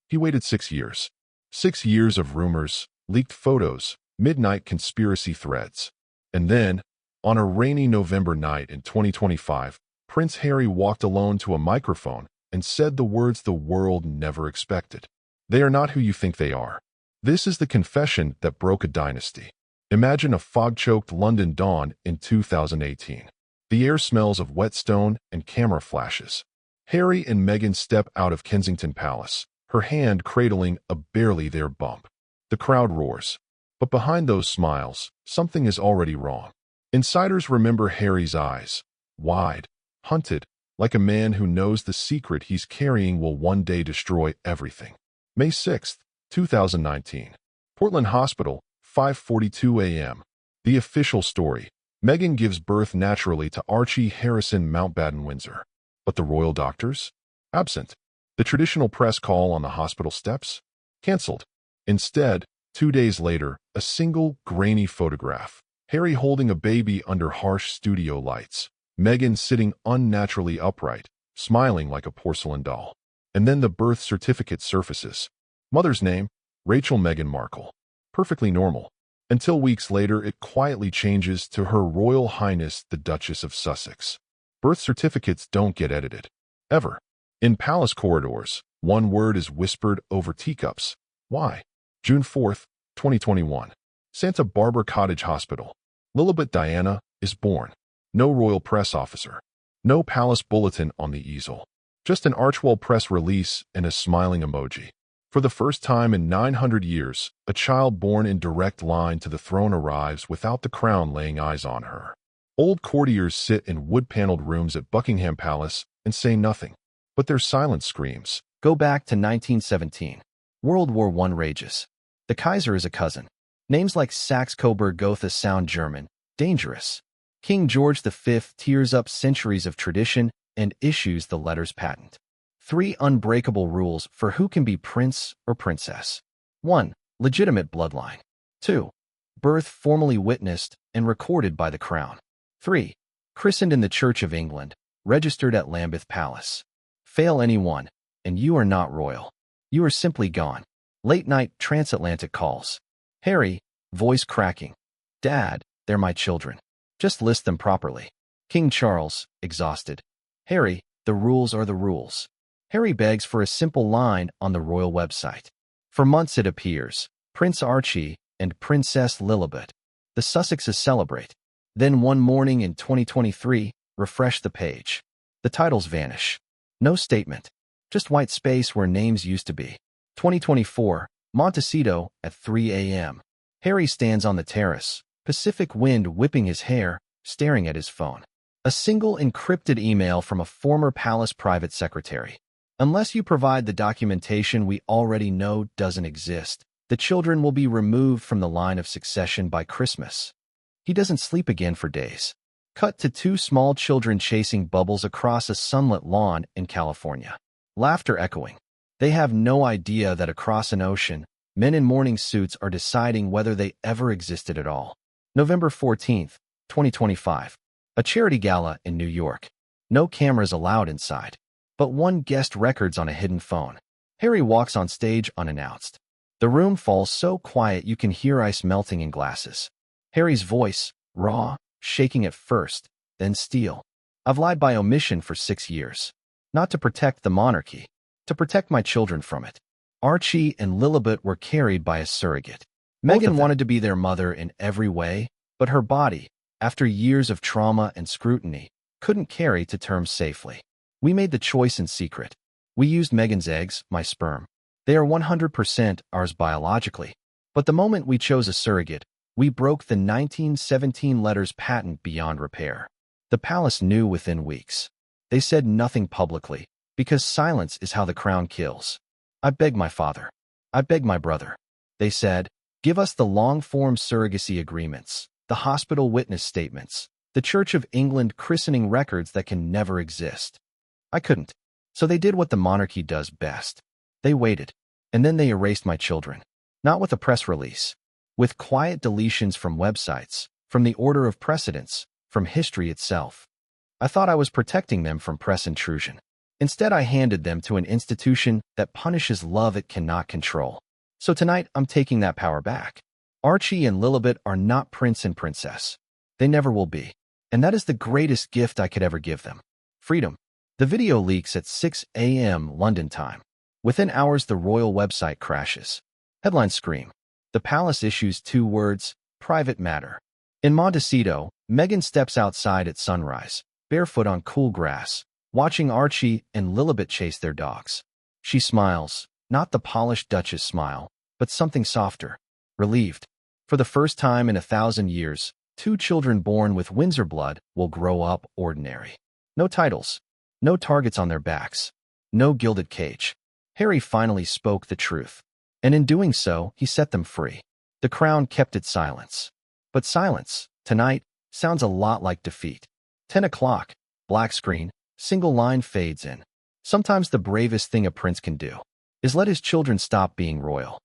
He waited 6 years. 6 years of rumors, leaked photos, midnight conspiracy threads. And then, on a rainy November night in 2025, Prince Harry walked alone to a microphone and said the words the world never expected. They are not who you think they are. This is the confession that broke a dynasty. Imagine a fog-choked London dawn in 2018. The air smells of whetstone and camera flashes. Harry and Meghan step out of Kensington Palace, her hand cradling a barely there bump. The crowd roars. But behind those smiles, something is already wrong. Insiders remember Harry's eyes, wide, hunted, like a man who knows the secret he's carrying will one day destroy everything. May 6, 2019. Portland Hospital, 5:42 a.m. The official story. Meghan gives birth naturally to Archie Harrison Mountbatten Windsor. But the royal doctors? Absent. The traditional press call on the hospital steps? Cancelled. Instead, 2 days later, a single, grainy photograph. Harry holding a baby under harsh studio lights. Meghan sitting unnaturally upright, smiling like a porcelain doll. And then the birth certificate surfaces. Mother's name, Rachel Meghan Markle. Perfectly normal. Until weeks later, it quietly changes to Her Royal Highness the Duchess of Sussex. Birth certificates don't get edited. Ever. In palace corridors, one word is whispered over teacups. Why? June 4, 2021. Santa Barbara Cottage Hospital. Lilibet Diana is born. No royal press officer. No palace bulletin on the easel. Just an Archwell press release and a smiling emoji. For the first time in 900 years, a child born in direct line to the throne arrives without the crown laying eyes on her. Old courtiers sit in wood-paneled rooms at Buckingham Palace and say nothing. But their silence screams. Go back to 1917. World War I rages. The Kaiser is a cousin. Names like Saxe-Coburg-Gotha sound German. Dangerous. King George V tears up centuries of tradition and issues the letters patent. 3 unbreakable rules for who can be prince or princess. 1. Legitimate bloodline. 2. Birth formally witnessed and recorded by the crown. 3. Christened in the Church of England, registered at Lambeth Palace. Fail any one, and you are not royal. You are simply gone. Late-night transatlantic calls. Harry, voice cracking. Dad, they're my children. Just list them properly. King Charles, exhausted. Harry, the rules are the rules. Harry begs for a simple line on the royal website. For months it appears, Prince Archie and Princess Lilibet. The Sussexes celebrate. Then one morning in 2023, refresh the page. The titles vanish. No statement. Just white space where names used to be. 2024, Montecito at 3 a.m. Harry stands on the terrace, Pacific wind whipping his hair, staring at his phone. A single encrypted email from a former palace private secretary. Unless you provide the documentation we already know doesn't exist, the children will be removed from the line of succession by Christmas. He doesn't sleep again for days. Cut to 2 small children chasing bubbles across a sunlit lawn in California. Laughter echoing. They have no idea that across an ocean, men in morning suits are deciding whether they ever existed at all. November 14, 2025. A charity gala in New York. No cameras allowed inside, but one guest records on a hidden phone. Harry walks on stage unannounced. The room falls so quiet you can hear ice melting in glasses. Harry's voice, raw, shaking at first, then steel. I've lied by omission for 6 years. Not to protect the monarchy, to protect my children from it. Archie and Lilibet were carried by a surrogate. Meghan wanted to be their mother in every way, but her body, after years of trauma and scrutiny, couldn't carry to term safely. We made the choice in secret. We used Meghan's eggs, my sperm. They are 100% ours biologically. But the moment we chose a surrogate, we broke the 1917 letters patent beyond repair. The palace knew within weeks. They said nothing publicly, because silence is how the crown kills. I begged my father. I begged my brother. They said, give us the long-form surrogacy agreements, the hospital witness statements, the Church of England christening records that can never exist. I couldn't. So they did what the monarchy does best. They waited. And then they erased my children. Not with a press release. With quiet deletions from websites, from the order of precedence, from history itself. I thought I was protecting them from press intrusion. Instead, I handed them to an institution that punishes love it cannot control. So tonight, I'm taking that power back. Archie and Lilibet are not prince and princess. They never will be. And that is the greatest gift I could ever give them. Freedom. The video leaks at 6 a.m. London time. Within hours, the royal website crashes. Headlines scream. The palace issues 2 words, private matter. In Montecito, Meghan steps outside at sunrise, barefoot on cool grass, watching Archie and Lilibet chase their dogs. She smiles, not the polished Duchess smile, but something softer, relieved. For the first time in 1,000 years, 2 children born with Windsor blood will grow up ordinary. No titles, no targets on their backs, no gilded cage. Harry finally spoke the truth, and in doing so, he set them free. The crown kept its silence. But silence, tonight, sounds a lot like defeat. 10 o'clock, black screen, single line fades in. Sometimes the bravest thing a prince can do is let his children stop being royal.